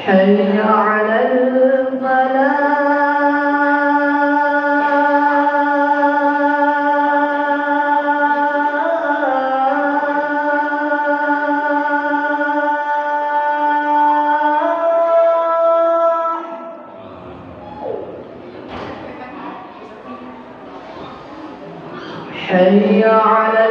حي على حي على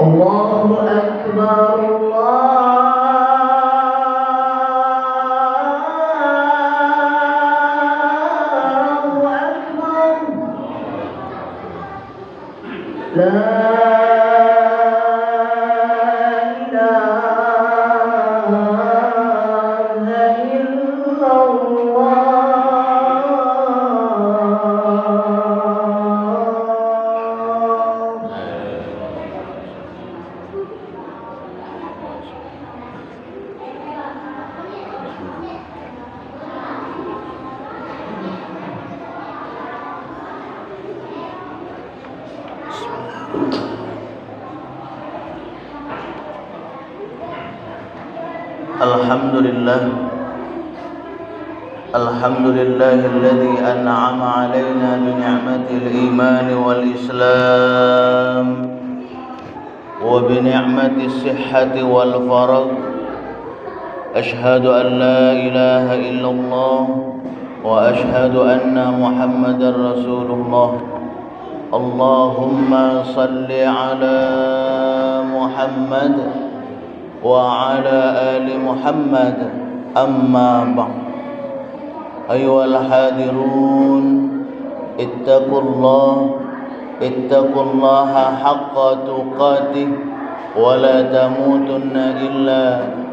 الله أكبر لا إله إلا الله الحمد لله الذي أنعم علينا بنعمة الإيمان والإسلام وبنعمة الصحة والفرج. أشهد أن لا إله إلا الله وأشهد أن محمدا رسول الله. اللهم صل على محمد وعلى آل محمد. أما بعد، أيها الحاضرون، اتقوا الله حق تقاته ولا تموتن إلا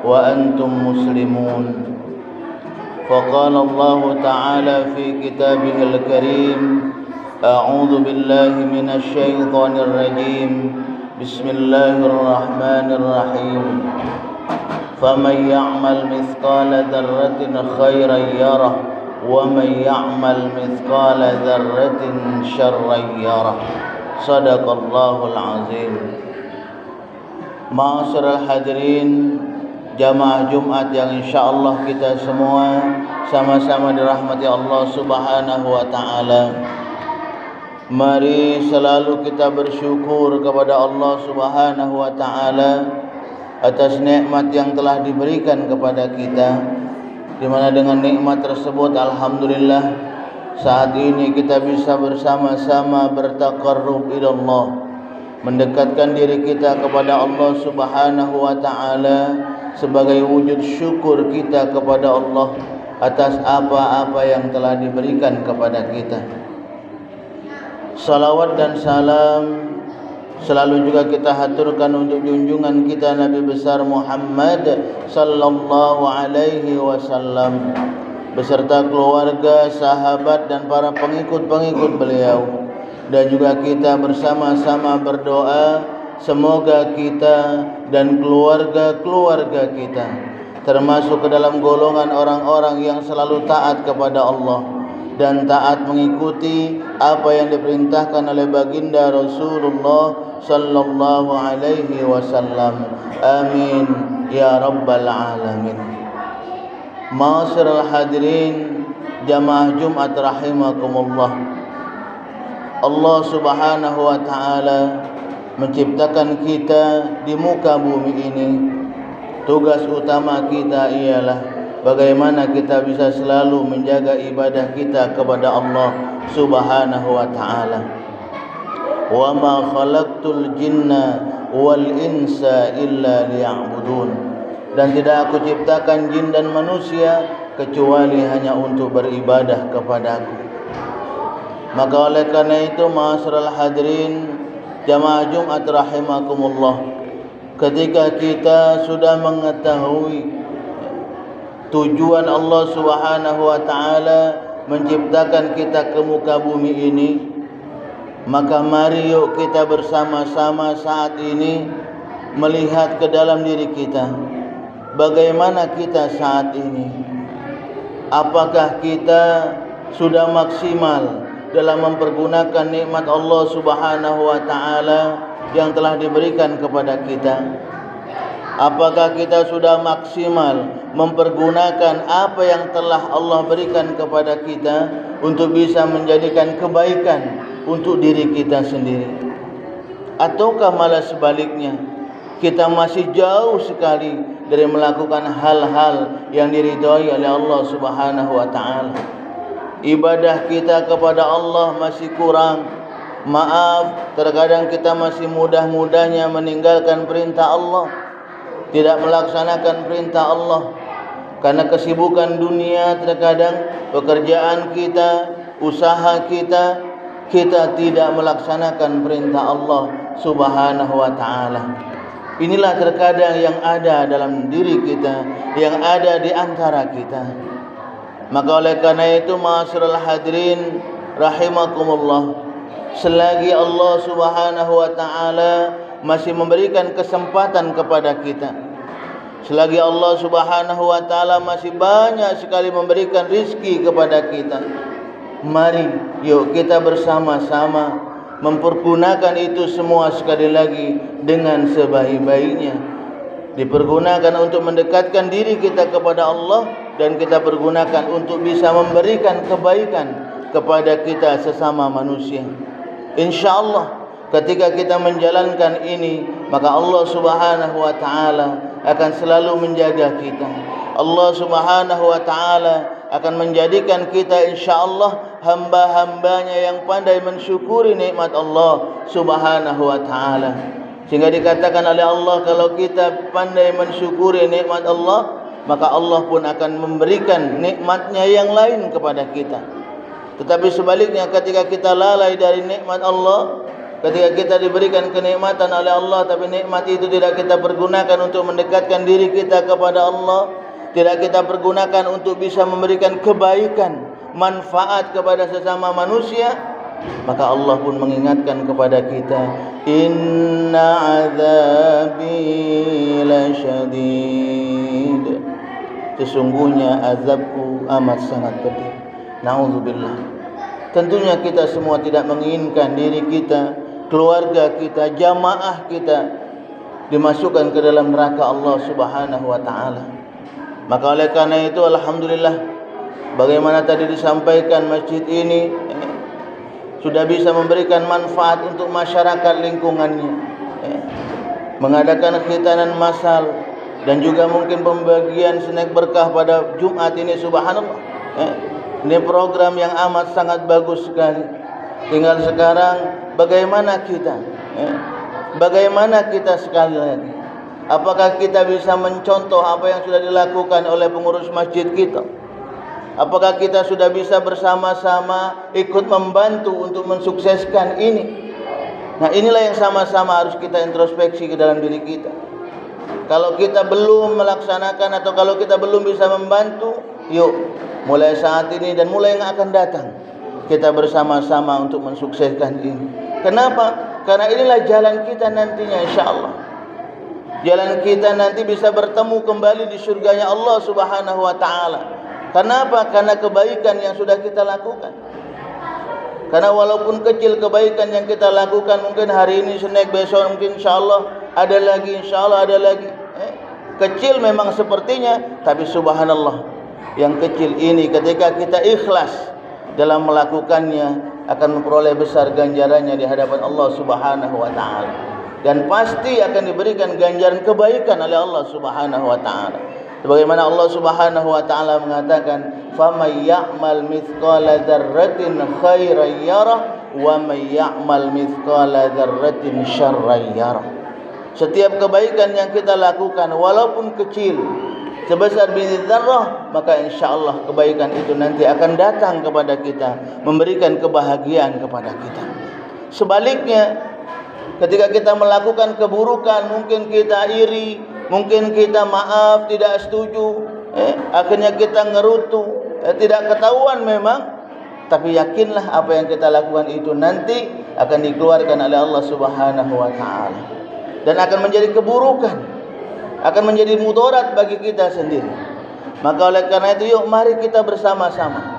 وأنتم مسلمون. فقال الله تعالى في كتابه الكريم: أعوذ بالله من الشيطان الرجيم. بسم الله الرحمن الرحيم. فمن يعمل مثقال ذرة خيرا يره ومن يعمل مثقال ذرة شرا يره. صدق الله العظيم. Ma'asyiral hadirin jamaah Jumat yang insyaallah kita semua sama-sama dirahmati Allah Subhanahu wa taala. Mari selalu kita bersyukur kepada Allah Subhanahu wa taala atas nikmat yang telah diberikan kepada kita, di mana dengan nikmat tersebut alhamdulillah saat ini kita bisa bersama-sama bertaqarrub ila Allah, mendekatkan diri kita kepada Allah Subhanahu wa taala sebagai wujud syukur kita kepada Allah atas apa-apa yang telah diberikan kepada kita. Salawat dan salam selalu juga kita haturkan untuk junjungan kita Nabi besar Muhammad sallallahu alaihi wasallam beserta keluarga, sahabat dan para pengikut-pengikut beliau. Dan juga kita bersama-sama berdoa semoga kita dan keluarga-keluarga kita termasuk ke dalam golongan orang-orang yang selalu taat kepada Allah dan taat mengikuti apa yang diperintahkan oleh baginda Rasulullah sallallahu alaihi wasallam. Amin ya rabbal alamin. Ma'asyiral hadirin jamaah Jumat rahimakumullah. Allah Subhanahu wa taala menciptakan kita di muka bumi ini. Tugas utama kita ialah bagaimana kita bisa selalu menjaga ibadah kita kepada Allah Subhanahu wa taala. Wa ma khalaqtul jinna wal insa illa liya'budun. Dan tidak aku ciptakan jin dan manusia kecuali hanya untuk beribadah kepadaku. Maka oleh karena itu ma'asyiral hadirin jamaah Jumat rahimakumullah, ketika kita sudah mengetahui tujuan Allah Subhanahu wa taala menciptakan kita ke muka bumi ini, Maka mari yuk kita bersama-sama saat ini melihat ke dalam diri kita. Bagaimana kita saat ini? Apakah kita sudah maksimal dalam mempergunakan nikmat Allah Subhanahu wa taala yang telah diberikan kepada kita? Apakah kita sudah maksimal mempergunakan apa yang telah Allah berikan kepada kita untuk bisa menjadikan kebaikan untuk diri kita sendiri? Ataukah malah sebaliknya, kita masih jauh sekali dari melakukan hal-hal yang diridhai oleh Allah Subhanahu wa taala? Ibadah kita kepada Allah masih kurang. Maaf, terkadang kita masih mudah-mudahnya meninggalkan perintah Allah, tidak melaksanakan perintah Allah karena kesibukan dunia. Terkadang pekerjaan kita, usaha kita tidak melaksanakan perintah Allah Subhanahu wa taala. Inilah terkadang yang ada dalam diri kita, yang ada di antara kita. Maka oleh karena itu, ma'asyiral hadirin rahimakumullah, selagi Allah Subhanahu wa taala masih memberikan kesempatan kepada kita, selagi Allah Subhanahu wa taala masih banyak sekali memberikan rizki kepada kita, mari yuk kita bersama-sama mempergunakan itu semua sekali lagi dengan sebaik-baiknya. Dipergunakan untuk mendekatkan diri kita kepada Allah, dan kita pergunakan untuk bisa memberikan kebaikan kepada kita sesama manusia. InsyaAllah ketika kita menjalankan ini, maka Allah Subhanahu wa taala akan selalu menjaga kita. Allah Subhanahu wa taala akan menjadikan kita insyaAllah hamba-hambanya yang pandai mensyukuri nikmat Allah Subhanahu wa taala. Sehingga dikatakan oleh Allah, kalau kita pandai mensyukuri nikmat Allah, maka Allah pun akan memberikan nikmatnya yang lain kepada kita. Tetapi sebaliknya, ketika kita lalai dari nikmat Allah, ketika kita diberikan kenikmatan oleh Allah, tapi nikmat itu tidak kita pergunakan untuk mendekatkan diri kita kepada Allah, tidak kita pergunakan untuk bisa memberikan kebaikan, manfaat kepada sesama manusia, maka Allah pun mengingatkan kepada kita, inna azabi lasyadid, sesungguhnya azabku amat sangat pedih. Na'udzubillah. Tentunya kita semua tidak menginginkan diri kita, keluarga kita, jamaah kita dimasukkan ke dalam neraka Allah Subhanahu wa taala. Maka oleh karena itu, alhamdulillah, bagaimana tadi disampaikan, masjid ini sudah bisa memberikan manfaat untuk masyarakat lingkungannya, mengadakan khitanan massal dan juga mungkin pembagian snack berkah pada Jumat ini. Subhanallah, ini program yang amat sangat bagus sekali. Tinggal sekarang bagaimana kita, bagaimana kita sekali lagi, apakah kita bisa mencontoh apa yang sudah dilakukan oleh pengurus masjid kita? Apakah kita sudah bisa bersama-sama ikut membantu untuk mensukseskan ini? Nah, inilah yang sama-sama harus kita introspeksi ke dalam diri kita. Kalau kita belum melaksanakan atau kalau kita belum bisa membantu, yuk mulai saat ini dan mulai yang akan datang, kita bersama-sama untuk mensukseskan ini. Kenapa? Karena inilah jalan kita nantinya, insyaAllah. Jalan kita nanti bisa bertemu kembali di surganya Allah Subhanahu wa ta'ala. Kenapa? Karena kebaikan yang sudah kita lakukan. Karena walaupun kecil kebaikan yang kita lakukan, mungkin hari ini snack, besok mungkin insyaAllah ada lagi, insyaAllah ada lagi. Kecil memang sepertinya, tapi subhanallah, yang kecil ini ketika kita ikhlas dalam melakukannya akan memperoleh besar ganjarannya di hadapan Allah Subhanahu wa ta'ala. Dan pasti akan diberikan ganjaran kebaikan oleh Allah Subhanahu wa ta'ala. Sebagaimana Allah Subhanahu wa ta'ala mengatakan, "Faman ya'mal mithqala dzarratin khairan yarah wa man ya'mal mithqala dzarratin syarran yarah." Setiap kebaikan yang kita lakukan walaupun kecil, sebesar biji dzarrah, maka insyaallah kebaikan itu nanti akan datang kepada kita, memberikan kebahagiaan kepada kita. Sebaliknya, ketika kita melakukan keburukan, mungkin kita iri, mungkin kita maaf, tidak setuju, akhirnya kita ngerutu, tidak ketahuan memang, tapi yakinlah apa yang kita lakukan itu nanti akan dikeluarkan oleh Allah Subhanahu wa taala dan akan menjadi keburukan, akan menjadi mudarat bagi kita sendiri. Maka oleh karena itu, yuk mari kita bersama-sama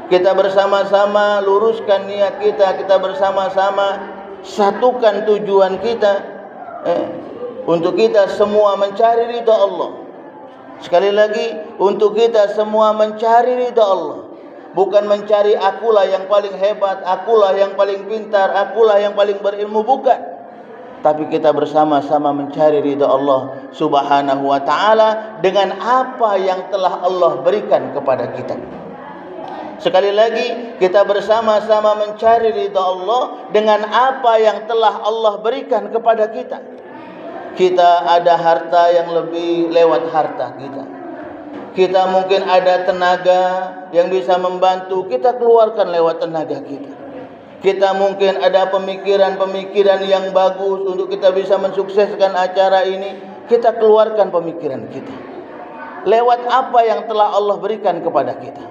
kita bersama-sama luruskan niat kita, kita bersama-sama satukan tujuan kita untuk kita semua mencari ridha Allah. Sekali lagi, untuk kita semua mencari ridha Allah, bukan mencari akulah yang paling hebat, akulah yang paling pintar, akulah yang paling berilmu, bukan. Tapi kita bersama-sama mencari ridha Allah Subhanahu wa taala dengan apa yang telah Allah berikan kepada kita. Sekali lagi, kita bersama-sama mencari ridha Allah dengan apa yang telah Allah berikan kepada kita. Kita ada harta yang lebih lewat harta kita. Kita mungkin ada tenaga yang bisa membantu, kita keluarkan lewat tenaga kita. Kita mungkin ada pemikiran-pemikiran yang bagus untuk kita bisa mensukseskan acara ini, kita keluarkan pemikiran kita lewat apa yang telah Allah berikan kepada kita.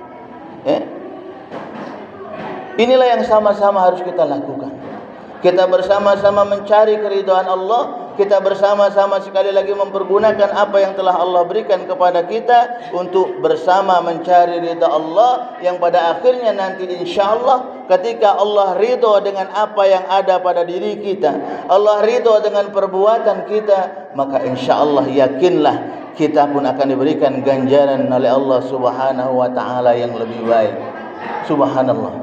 Inilah yang sama-sama harus kita lakukan. Kita bersama-sama mencari keridhaan Allah. Kita bersama-sama sekali lagi mempergunakan apa yang telah Allah berikan kepada kita untuk bersama mencari ridha Allah, yang pada akhirnya nanti insyaAllah ketika Allah ridha dengan apa yang ada pada diri kita, Allah ridha dengan perbuatan kita, maka insyaAllah yakinlah kita pun akan diberikan ganjaran oleh Allah Subhanahu wa ta'ala yang lebih baik. Subhanallah,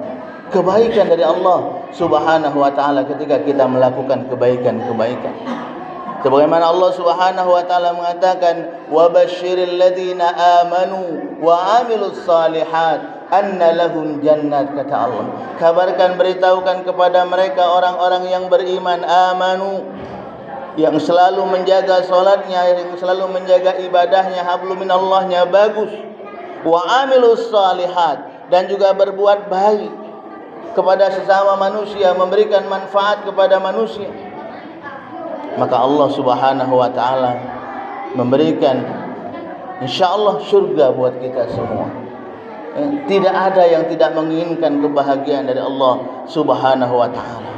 kebaikan dari Allah Subhanahu wa ta'ala ketika kita melakukan kebaikan-kebaikan. Sebagaimana Allah Subhanahu wa ta'ala mengatakan, wa basyiril ladzina amanu wa amilus salihat anna lahum jannat, kata Allah. Kabarkan, beritahukan kepada mereka orang-orang yang beriman, amanu, yang selalu menjaga salatnya, yang selalu menjaga ibadahnya, hablum minallahnya bagus, wa amilus salihat, dan juga berbuat baik kepada sesama manusia, memberikan manfaat kepada manusia, maka Allah Subhanahu wa ta'ala memberikan insyaAllah syurga buat kita semua. Tidak ada yang tidak menginginkan kebahagiaan dari Allah Subhanahu wa ta'ala.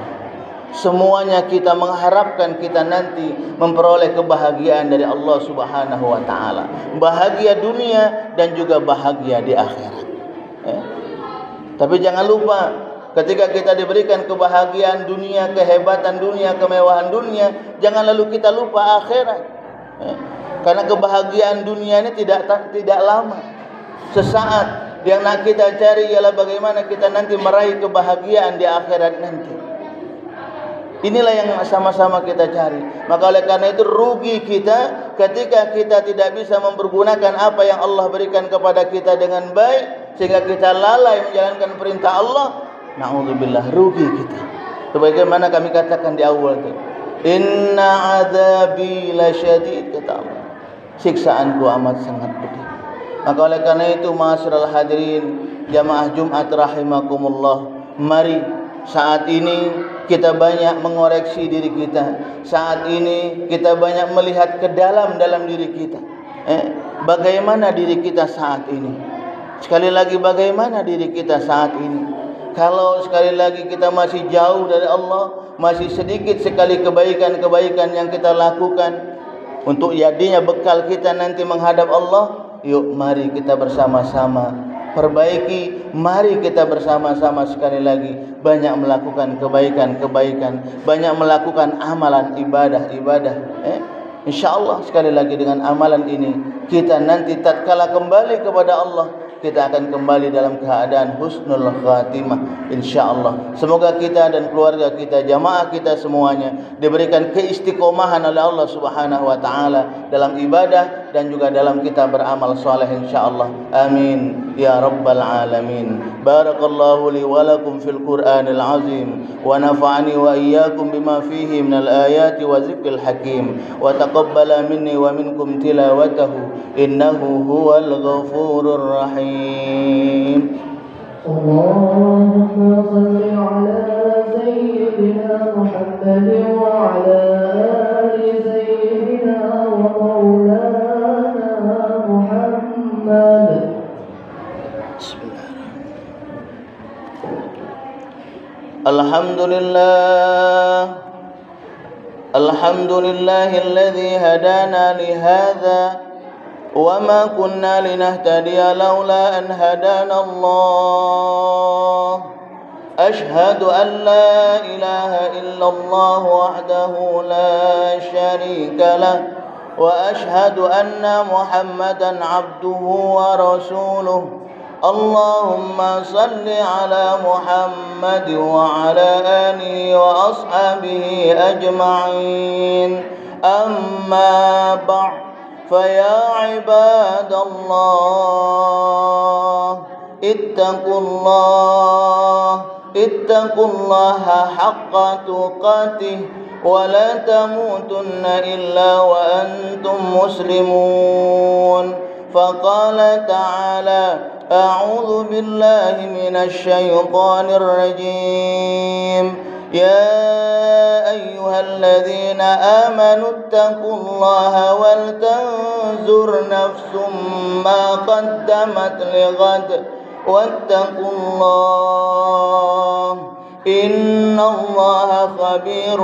Semuanya kita mengharapkan kita nanti memperoleh kebahagiaan dari Allah Subhanahu wa ta'ala, bahagia dunia dan juga bahagia di akhirat. Tapi jangan lupa, ketika kita diberikan kebahagiaan dunia, kehebatan dunia, kemewahan dunia, jangan lalu kita lupa akhirat. Karena kebahagiaan dunia ini tidak lama. Sesaat, yang nak kita cari ialah bagaimana kita nanti meraih kebahagiaan di akhirat nanti. Inilah yang sama-sama kita cari. Maka oleh karena itu rugi kita ketika kita tidak bisa mempergunakan apa yang Allah berikan kepada kita dengan baik, sehingga kita lalai menjalankan perintah Allah. Na'udzubillah, rugi kita. Sebagaimana kami katakan di awal itu, inna azabi lasyadid, kata Allah, siksaanku amat sangat pedih. Maka oleh karena itu, ma'asyiral hadirin jamaah Jumat rahimakumullah, mari saat ini kita banyak mengoreksi diri kita. Saat ini kita banyak melihat ke dalam diri kita. Bagaimana diri kita saat ini? Sekali lagi, bagaimana diri kita saat ini? Kalau sekali lagi kita masih jauh dari Allah, masih sedikit sekali kebaikan-kebaikan yang kita lakukan untuk jadinya bekal kita nanti menghadap Allah, yuk mari kita bersama-sama perbaiki. Mari kita bersama-sama sekali lagi banyak melakukan kebaikan-kebaikan, banyak melakukan amalan ibadah-ibadah. InsyaAllah sekali lagi dengan amalan ini kita nanti tatkala kembali kepada Allah, kita akan kembali dalam keadaan husnul khatimah insyaAllah. Semoga kita dan keluarga kita, jamaah kita semuanya diberikan keistiqomahan oleh Allah Subhanahu wa ta'ala dalam ibadah dan juga dalam kita beramal soleh insyaAllah. Amin ya rabbal alamin. Barakallahu li wa lakum fil Qur'anil azim, wa nafa'ani wa iyyakum bima fihi minal ayati wa zikril hakim, wa taqabbala minni wa minkum tilawatahu innahu huwal ghafurur rahim. Allahumma salli ala sayyidina Muhammad wa ala ali sayyidina wa maulana Muhammad. Alhamdulillah. الحمد لله الذي هدانا لهذا وما كنا لنهتدي لولا أن هدانا الله أشهد أن لا إله إلا الله وحده لا شريك له وأشهد أن محمدا عبده ورسوله اللهم صل على محمد وعلى آله وأصحابه أجمعين أما بعد فيا عباد الله اتقوا الله حق تقاته ولا تموتن إلا وأنتم مسلمون فقال تعالى أعوذ بالله من الشيطان الرجيم يا أيها الذين آمنوا اتقوا الله ولتنظر نفس ما قدمت لغد واتقوا الله إن الله خبير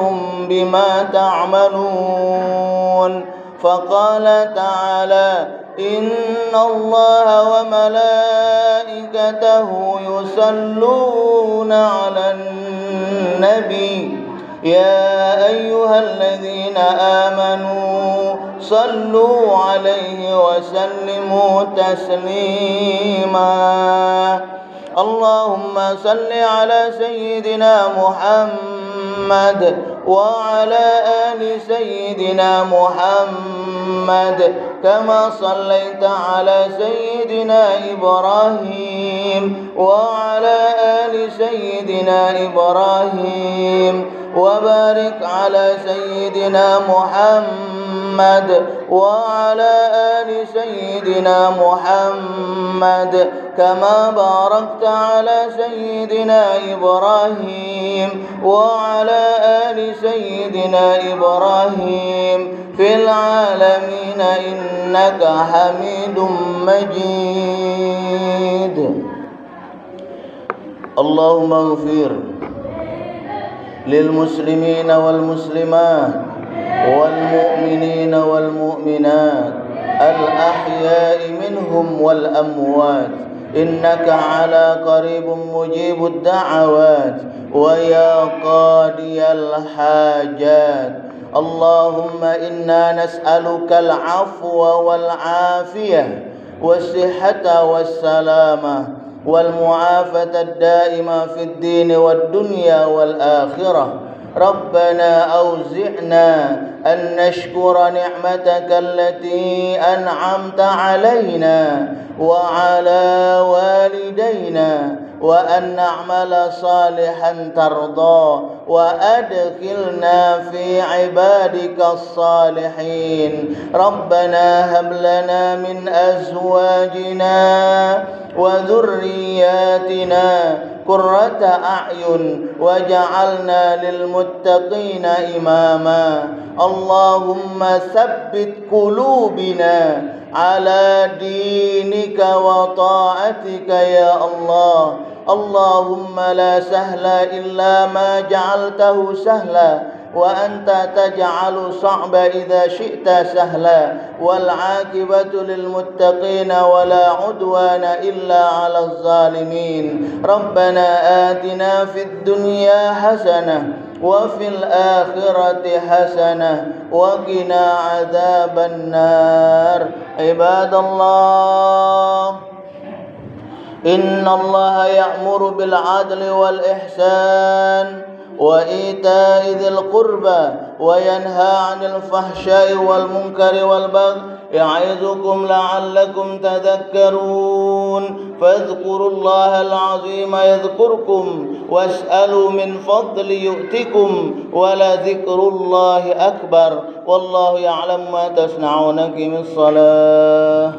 بما تعملون فقال تعالى إن الله وملائكته يصلون على النبي يا أيها الذين آمنوا صلوا عليه وسلموا تسليما اللهم صل على سيدنا محمد وعلى آل سيدنا محمد كما صليت على سيدنا إبراهيم وعلى آل سيدنا إبراهيم وبارك على سيدنا محمد وعلى آل سيدنا محمد كما باركت على سيدنا إبراهيم وعلى آل سيدنا إبراهيم في العالمين إنك حميد مجيد اللهم اغفر للمسلمين والمسلمات والمؤمنين والمؤمنات الأحياء منهم والأموات إنك على قريب مجيب الدعوات ويا قاضي الحاجات اللهم إنا نسألك العفو والعافية والصحة والسلامة والمعافاة الدائمة في الدين والدنيا والآخرة ربنا أوزعنا أن نشكر نعمتك التي أنعمت علينا وعلى والدينا وأن نعمل صالحا ترضى وأدخلنا في عبادك الصالحين ربنا هب لنا من أزواجنا وذرياتنا قرة أعين واجعلنا للمتقين إماما اللهم ثبت قلوبنا على دينك وطاعتك يا الله اللهم لا سهل إلا ما جعلته سهلا وأنت تجعل صعب إذا شئت سهلا والعاقبة للمتقين ولا عدوان إلا على الظالمين ربنا آتنا في الدنيا حسنة وفي الآخرة حسنة وقنا عذاب النار عباد الله إن الله يأمر بالعدل والإحسان وإيتاء ذي القربى وينهى عن الفحشاء والمنكر والبغي يعظكم لعلكم تذكرون فاذكروا الله العظيم يذكركم واسألوا من فضل يؤتكم ولذكر الله أكبر والله يعلم ما تصنعون. قم الصلاة.